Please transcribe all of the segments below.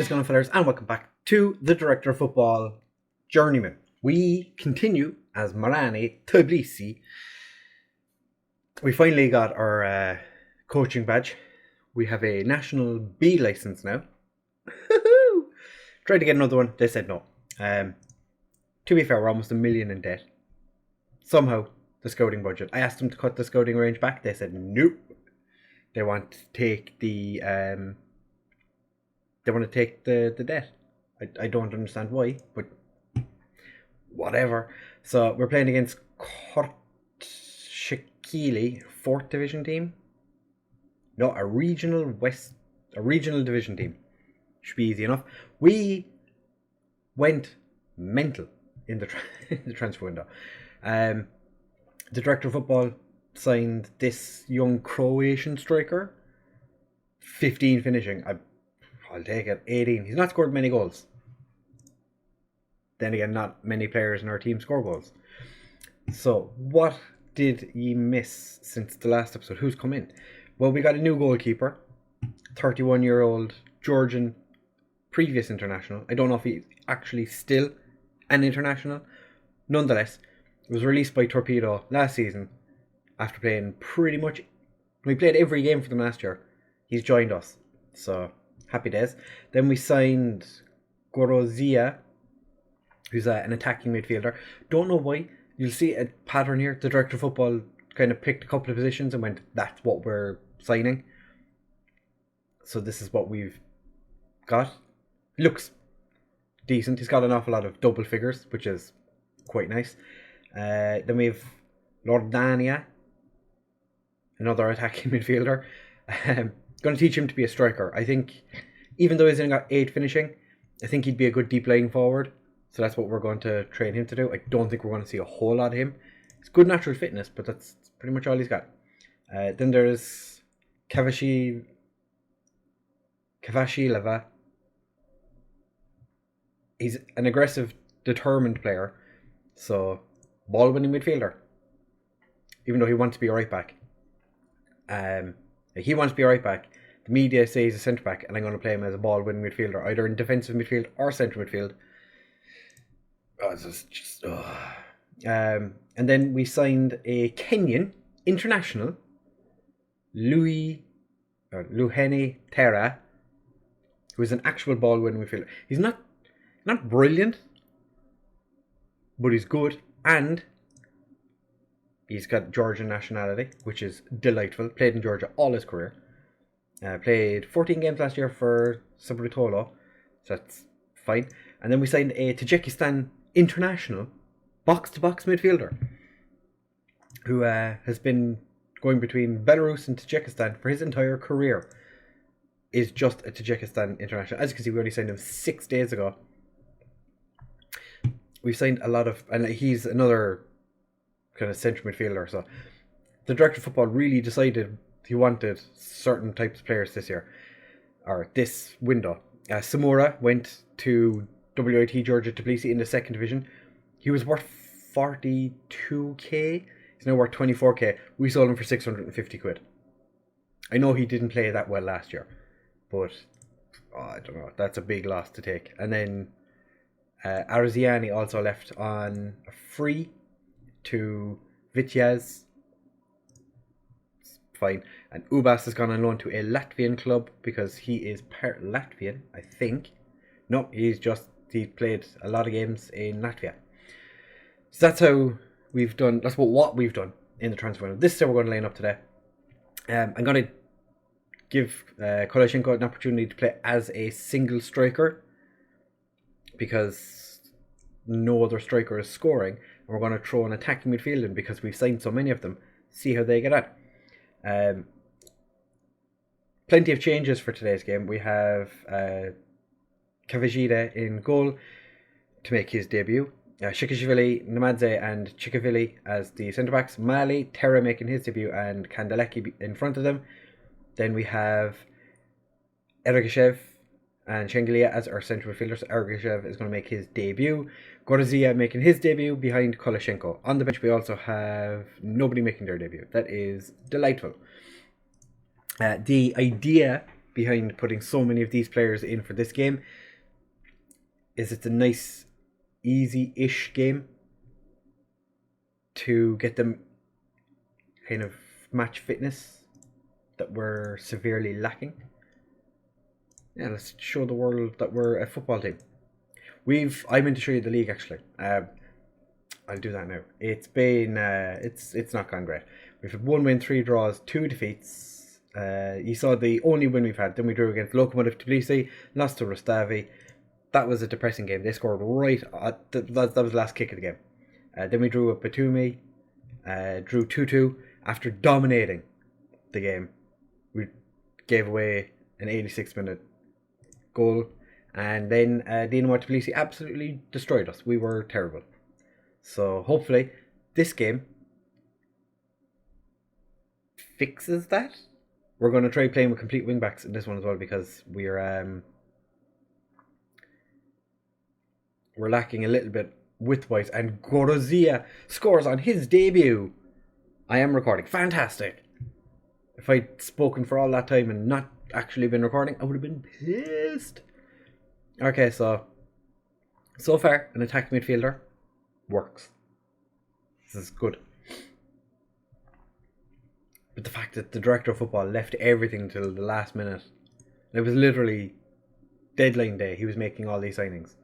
is going on, fellas, and welcome back to the Director of Football, Journeyman. We continue as Merani, Tbilisi. We finally got our coaching badge. We have a National B license now. Tried to get another one. They said no. To be fair, we're almost $1 million in debt. Somehow, the scouting budget. I asked them to cut the scouting range back. They said nope. They want to take the debt. I don't understand why, but whatever. So we're playing against Kortshikili, 4th division team. No, a regional division team. Should be easy enough. We went mental in the transfer window. The director of football signed this young Croatian striker. 15 finishing. I'll take it. 18. He's not scored many goals. Then again, not many players in our team score goals. So, what did ye miss since the last episode? Who's come in? Well, we got a new goalkeeper. 31-year-old Georgian, previous international. I don't know if he's actually still an international. Nonetheless, it was released by Torpedo last season after playing pretty much... We played every game for them last year. He's joined us. So, happy days. Then we signed Gorozia, who's an attacking midfielder. Don't know why. You'll see a pattern here. The director of football kind of picked a couple of positions and went, that's what we're signing. So this is what we've got. Looks decent. He's got an awful lot of double figures, which is quite nice. Then we have Lordania, another attacking midfielder. Going to teach him to be a striker. I think, even though he's only got 8 finishing, I think he'd be a good deep lying forward. So that's what we're going to train him to do. I don't think we're going to see a whole lot of him. It's good natural fitness, but that's pretty much all he's got. Then there's Kavashileva. He's an aggressive, determined player. So, ball-winning midfielder. Even though he wants to be a right-back. He wants to be a right-back. The media say he's a centre-back, and I'm going to play him as a ball-winning midfielder, either in defensive midfield or centre midfield. And then we signed a Kenyan international, Luheni Terra, who is an actual ball-winning midfielder. He's not brilliant, but he's good, and he's got Georgian nationality, which is delightful. Played in Georgia all his career. Played 14 games last year for Sabritolo, so that's fine. And then we signed a Tajikistan international box-to-box midfielder who has been going between Belarus and Tajikistan for his entire career. Is just a Tajikistan international. As you can see, we only signed him 6 days ago. We've signed a lot of... And he's another kind of central midfielder. So the director of football really decided he wanted certain types of players this year. Or this window. Samura went to WIT Georgia Tbilisi in the 2nd division. He was worth 42k. He's now worth 24k. We sold him for 650 quid. I know he didn't play that well last year, but I don't know. That's a big loss to take. And then Arziani also left on a free to Vityaz. Fine. And Ubas has gone on loan to a Latvian club because he is part Latvian, I think. No, he played a lot of games in Latvia. So that's how we've done. That's what we've done in the transfer window. This is how we're going to line up today. I'm going to give Kolashenko an opportunity to play as a single striker because no other striker is scoring. And we're going to throw an attacking midfield in because we've signed so many of them. See how they get on. Plenty of changes for today's game. We have Kavajida in goal to make his debut. Shikashvili, Namadze and Chikavili as the centre-backs. Mali, Terra making his debut and Kandalecki in front of them. Then we have Ergashev and Shengelia as our central midfielders. Ergashev is going to make his debut. Gorzia making his debut behind Kolashenko. On the bench we also have nobody making their debut. That is delightful. The idea behind putting so many of these players in for this game is it's a nice, easy-ish game to get them kind of match fitness that we're severely lacking. Yeah, let's show the world that we're a football team. I'm going to show you the league actually. I'll do that now. It's been it's not gone great. We've had 1 win, 3 draws, 2 defeats. You saw the only win we've had. Then we drew against Lokomotiv Tbilisi, lost to Rustavi. That was a depressing game. They scored right at that was the last kick of the game. Then we drew at Batumi, drew 2-2 after dominating the game. We gave away an 86-minute goal, and then Dinamo Tbilisi absolutely destroyed us. We were terrible. So hopefully this game fixes that. We're going to try playing with complete wingbacks in this one as well, because we're lacking a little bit width-wise. And Gorozia scores on his debut. I am recording. Fantastic. If I'd spoken for all that time and not actually been recording, I would have been pissed. Okay, so far an attacking midfielder works. This is good. But the fact that the director of football left everything till the last minute, it was literally deadline day, he was making all these signings.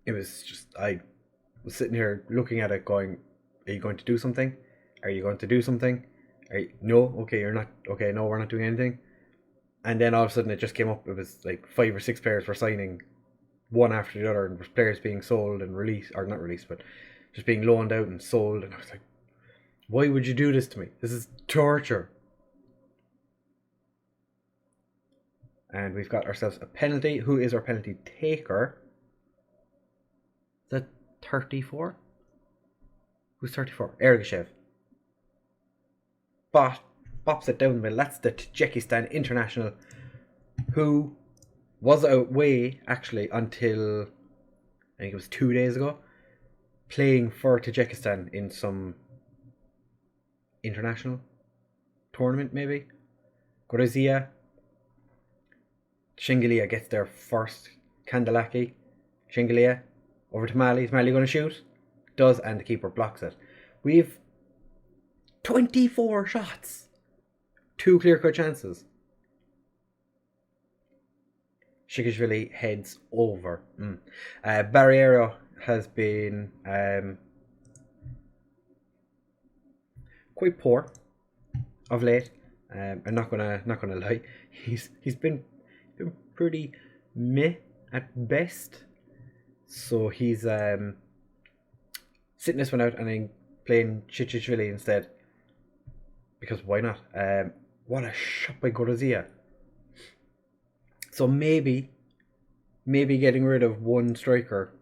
It was just, I was sitting here looking at it going, are you going to do something? Are you going to do something? No? Okay, you're not. Okay, no, we're not doing anything. And then all of a sudden it just came up, it was like 5 or 6 players were signing one after the other, and players being sold and released, or not released, but just being loaned out and sold. And I was like, why would you do this to me? This is torture. And we've got ourselves a penalty. Who is our penalty taker? Is that 34? Who's 34? Ergashev. Bops it down the middle. That's the Tajikistan international, who was away actually until I think it was 2 days ago, playing for Tajikistan in some international tournament maybe. Gorozia. Shingalia gets there first. Kandalaki. Shingalia over to Mali. Is Mali going to shoot? Does, and the keeper blocks it. We've 24 shots. 2 clear-cut chances. Shikashvili heads over. Barriero has been quite poor of late. I'm not gonna lie. He's been pretty meh at best. So he's sitting this one out and then playing Shikashvili instead. Because why not? What a shot by Gorozia. So maybe getting rid of one striker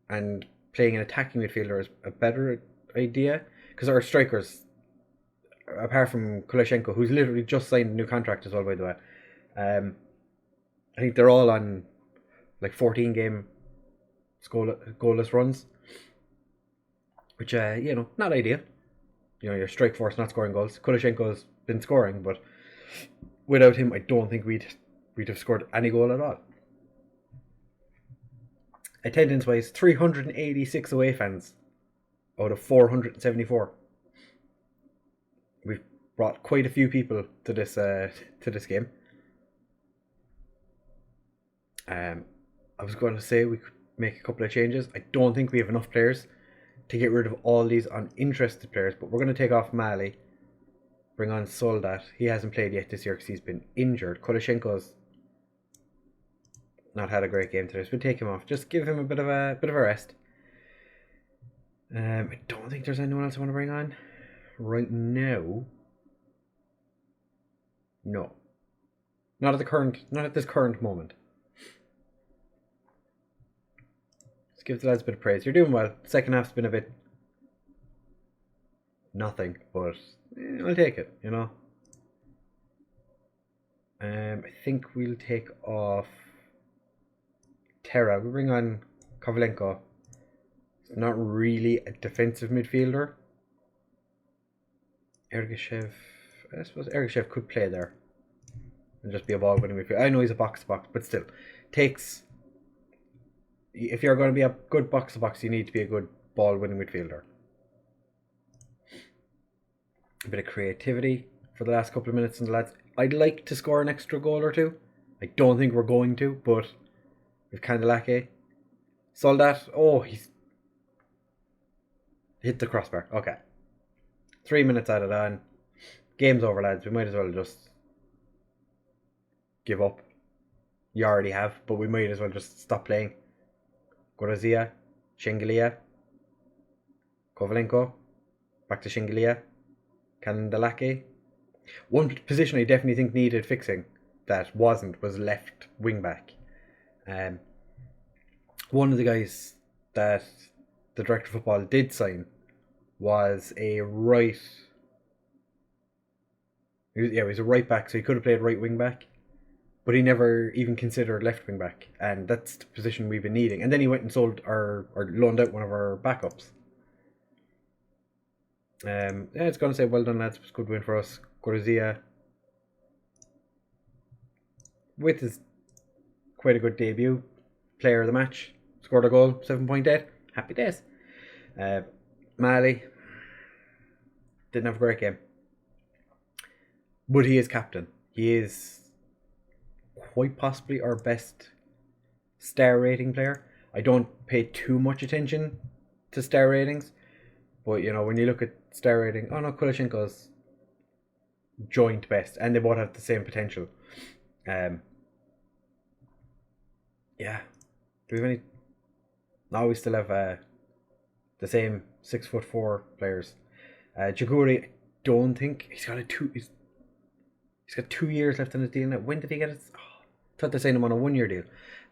and playing an attacking midfielder is a better idea. Because our strikers, apart from Kuleshenko, who's literally just signed a new contract as well, by the way, I think they're all on like 14 game goalless runs. Which, not ideal. Your strike force not scoring goals. Kuleshenko's been scoring, but without him, I don't think we'd have scored any goal at all. Attendance-wise, 386 away fans out of 474. We've brought quite a few people to this game. I was going to say we could make a couple of changes. I don't think we have enough players to get rid of all these uninterested players, but we're going to take off Mali. Bring on Soldat. He hasn't played yet this year because he's been injured. Kuleshenko's not had a great game today, so we'll take him off. Just give him a bit of a rest. I don't think there's anyone else I want to bring on right now. No, not at this current moment. Let's give the lads a bit of praise. You're doing well. Second half's been a bit nothing, but I'll take it, I think we'll take off Terra. We'll bring on Kovalenko. He's not really a defensive midfielder. Ergashev, I suppose Ergashev could play there and just be a ball winning midfielder. I know he's a box to box, but still, takes. If you're going to be a good box to box, you need to be a good ball winning midfielder. A bit of creativity for the last couple of minutes, and the lads. I'd like to score an extra goal or two. I don't think we're going to, but with Candelake. Soldat. Oh, he's hit the crossbar. Okay. 3 minutes added on. Game's over, lads. We might as well just give up. You already have, but we might as well just stop playing. Gorazia, Shingalia, Kovalenko, back to Shingalia, Candelake. One position I definitely think needed fixing that was left wing back. One of the guys that the director of football did sign was a right. He was a right back, so he could have played right wing back, but he never even considered left wing back, and that's the position we've been needing. And then he went and sold or loaned out one of our backups. It's going to say well done, lads. It was a good win for us. Gorazia with his quite a good debut, player of the match, scored a goal, 7.8. Happy days. Mali didn't have a great game, but he is captain. He is quite possibly our best star rating player. I don't pay too much attention to star ratings, but you know, when you look at star rating, oh no, Kulishenko's joint best, and they both have the same potential. Yeah. Do we have any? No, we still have the same 6'4" players. Jaguri, I don't think he's got he's got 2 years left on his deal now. When did he get it? Oh, I thought they signed him on a 1 year deal.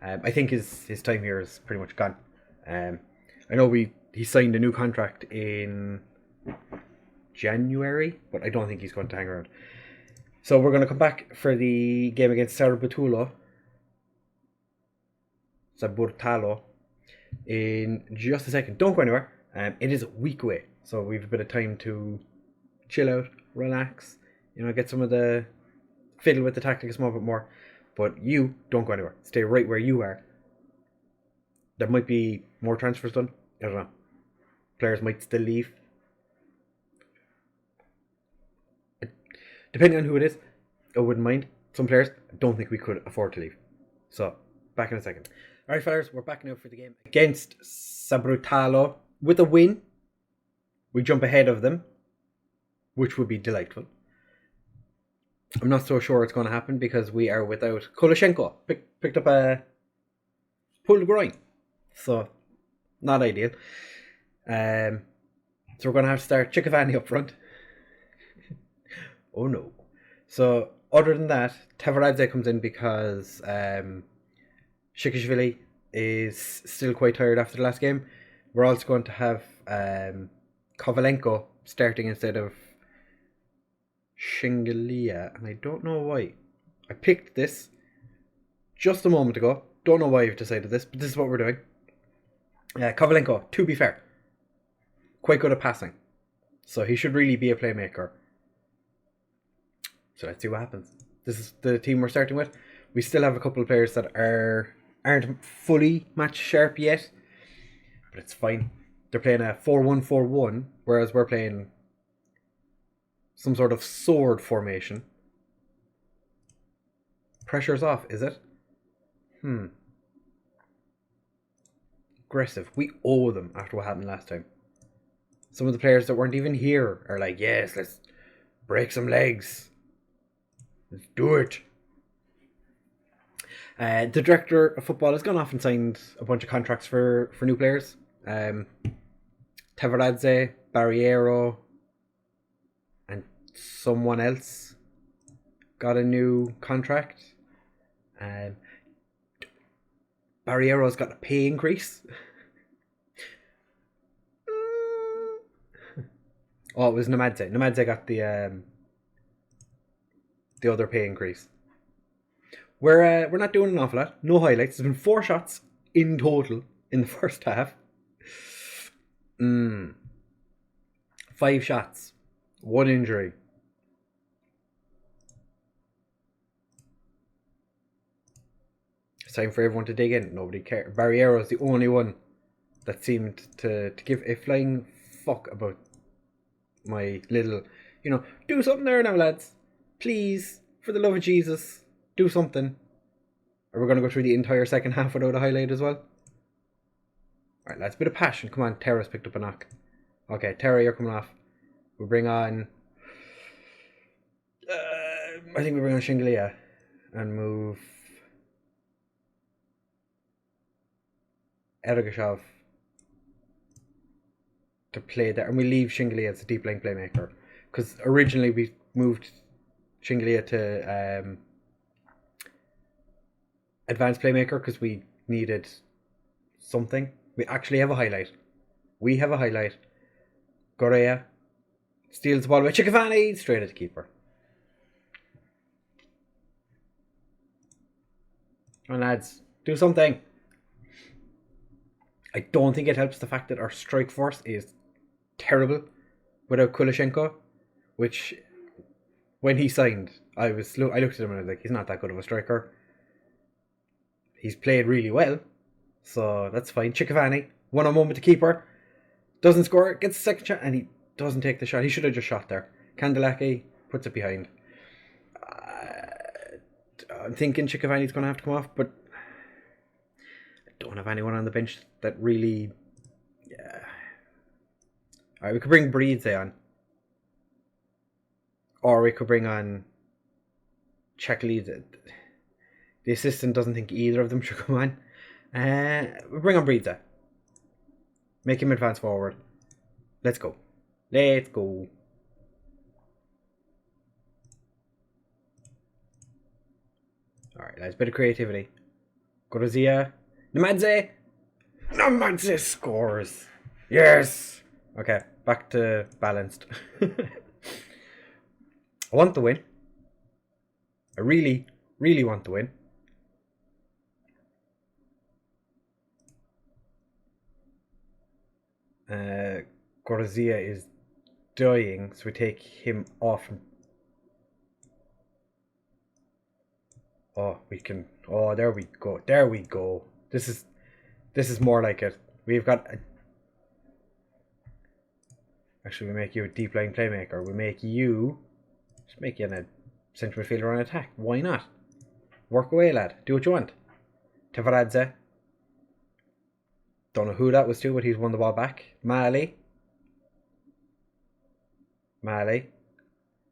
I think his time here is pretty much gone. I know he signed a new contract in January, but I don't think he's going to hang around. So we're going to come back for the game against Saburtalo in just a second. Don't go anywhere. It is a week away, so we've a bit of time to chill out, relax, you know, get some of the fiddle with the tactics a small bit more. But you don't go anywhere. Stay right where you are. There might be more transfers done. I don't know. Players might still leave. Depending on who it is, I wouldn't mind. Some players, I don't think we could afford to leave. So, back in a second. Alright, fellas, we're back now for the game against Saburtalo. With a win, we jump ahead of them, which would be delightful. I'm not so sure it's going to happen because we are without Kulishenko. Picked up a pulled groin. So, not ideal. So we're going to have to start Chikavani up front. Oh no. So, other than that, Tavaradze comes in because Shikashvili is still quite tired after the last game. We're also going to have Kovalenko starting instead of Shingalia, and I don't know why. I picked this just a moment ago. Don't know why I've decided this, but this is what we're doing. Kovalenko, to be fair, quite good at passing, so he should really be a playmaker. So let's see what happens. This is the team we're starting with. We still have a couple of players that aren't fully match sharp yet, but it's fine. They're playing a 4-1-4-1, whereas we're playing some sort of sword formation. Pressure's off, is it? Aggressive. We owe them after what happened last time. Some of the players that weren't even here are like, yes, let's break some legs. Let's do it. The director of football has gone off and signed a bunch of contracts for new players. Tavaradze, Barriero, and someone else got a new contract. Barriero's got a pay increase. Oh, it was Namadze. Namadze got the other pay increase. We're not doing an awful lot. No highlights. There's been 4 shots in total in the first half. 5 shots. One injury. It's time for everyone to dig in. Nobody cares. Barriero is the only one that seemed to give a flying fuck about my little, do something there now, lads. Please, for the love of Jesus, do something. Are we going to go through the entire second half without a highlight as well? Alright, lads, bit of passion. Come on, Terra's picked up a knock. Okay, Terra, you're coming off. We bring on... I think we bring on Shinglia and move Ergashov to play there, and we leave Shinglia as a deep line playmaker, because originally we moved Shinglia to advanced playmaker because we needed something. We actually have a highlight. We have a highlight. Gorea steals the ball by Chikavani straight at the keeper. And lads, do something. I don't think it helps the fact that our strike force is terrible without Kulishenko, which when he signed, I looked at him and I was like, he's not that good of a striker. He's played really well, so that's fine. Chikavani, 1-on-1 with the keeper, doesn't score, gets a second shot, and he doesn't take the shot. He should have just shot there. Kandelaki puts it behind. I'm thinking Chikavani's going to have to come off, but I don't have anyone on the bench that really... Yeah. Alright, we could bring Breedze on. Or we could bring on Chekli. The assistant doesn't think either of them should come on. We'll bring on Breedze. Make him advance forward. Let's go. Let's go. Alright, lads, bit of creativity. Gorazia. Namadze! Namadze scores! Yes! Okay, back to balanced. I want the win. I really, really want the win. Gorazia is dying, so we take him off. Oh, we can. Oh, there we go. There we go. This is more like it. We've got. Actually, we make you a deep line playmaker. We make you. Just make you a central midfielder on attack. Why not? Work away, lad. Do what you want. Tavaradze. Don't know who that was to, but he's won the ball back. Mali.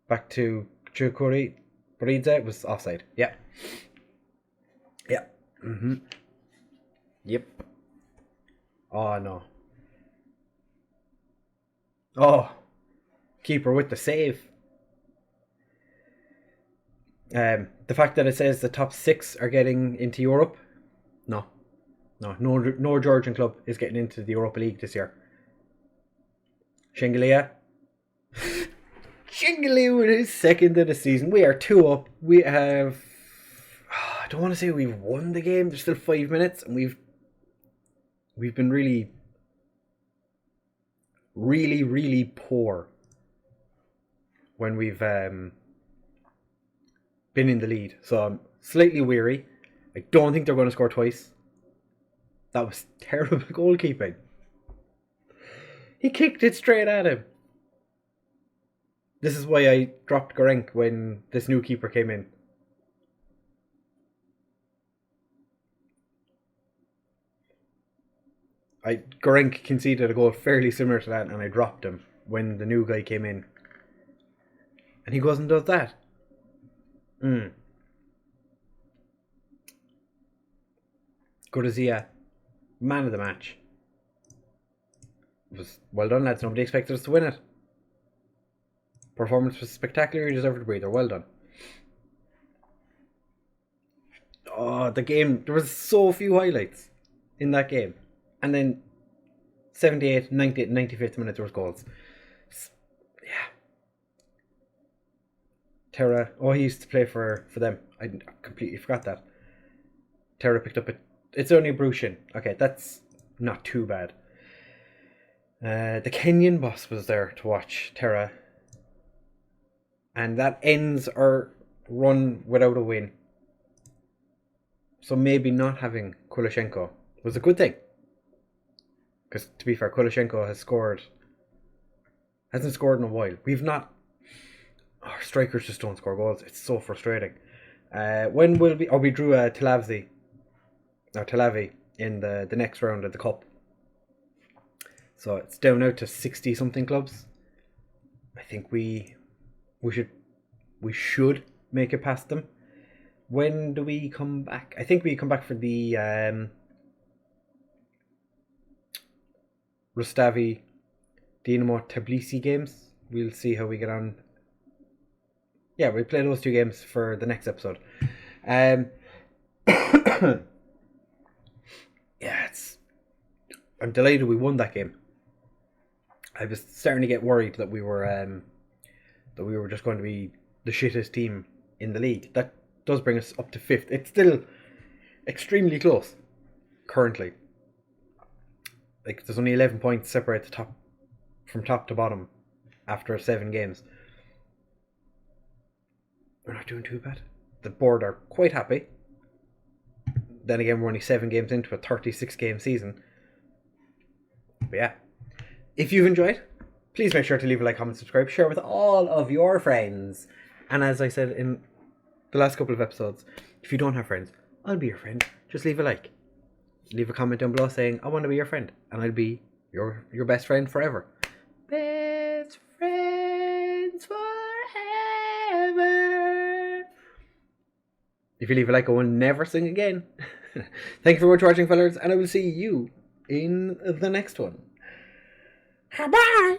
Back to Chukuri. Breedze was offside. Yeah. Yeah. Yep. Oh, no. Oh. Keeper with the save. The fact that it says the top 6 are getting into Europe. No Georgian club is getting into the Europa League this year. Shingalia with his second of the season. We are 2 up. We have... I don't want to say we've won the game. There's still 5 minutes. And we've been really, really, really poor when we've been in the lead. So I'm slightly weary. I don't think they're going to score twice. That was terrible goalkeeping. He kicked it straight at him. This is why I dropped Gorenk when this new keeper came in. Gorenk conceded a goal fairly similar to that, and I dropped him when the new guy came in. And he goes and does that. Gorazia, man of the match. It was well done, lads. Nobody expected us to win it. Performance was spectacular. You deserved a breather. Well done. Oh, the game. There was so few highlights in that game. And then 78, 90, 95th minute there was goals. Yeah. Terra. Oh, he used to play for them. I completely forgot that. Terra picked up it's only Brushin. Okay, that's not too bad. The Kenyan boss was there to watch Terra And that ends our run without a win. So maybe not having Kulishenko was a good thing. Because to be fair, Kulishenko hasn't scored in a while. Our strikers just don't score goals. It's so frustrating. When will we drew Tbilisi in the next round of the cup. So it's down out to 60 something clubs. I think we should make it past them. When do we come back? I think we come back for the Rustavi Dinamo Tbilisi games. We'll see how we get on. Yeah, we play those 2 games for the next episode. Yeah, I'm delighted we won that game. I was starting to get worried that we were just going to be the shittest team in the league. That does bring us up to 5th. It's still extremely close currently. Like, there's only 11 points separate from top to bottom after 7 games. We're not doing too bad. The board are quite happy. Then again, we're only 7 games into a 36 game season. But yeah, if you've enjoyed, please make sure to leave a like, comment, subscribe, share with all of your friends. And as I said in the last couple of episodes, if you don't have friends, I'll be your friend. Just leave a like. Leave a comment down below saying, I want to be your friend. And I'll be your best friend forever. Best friends forever. If you leave a like, I will never sing again. Thank you very much for watching, fellas, and I will see you in the next one. Bye.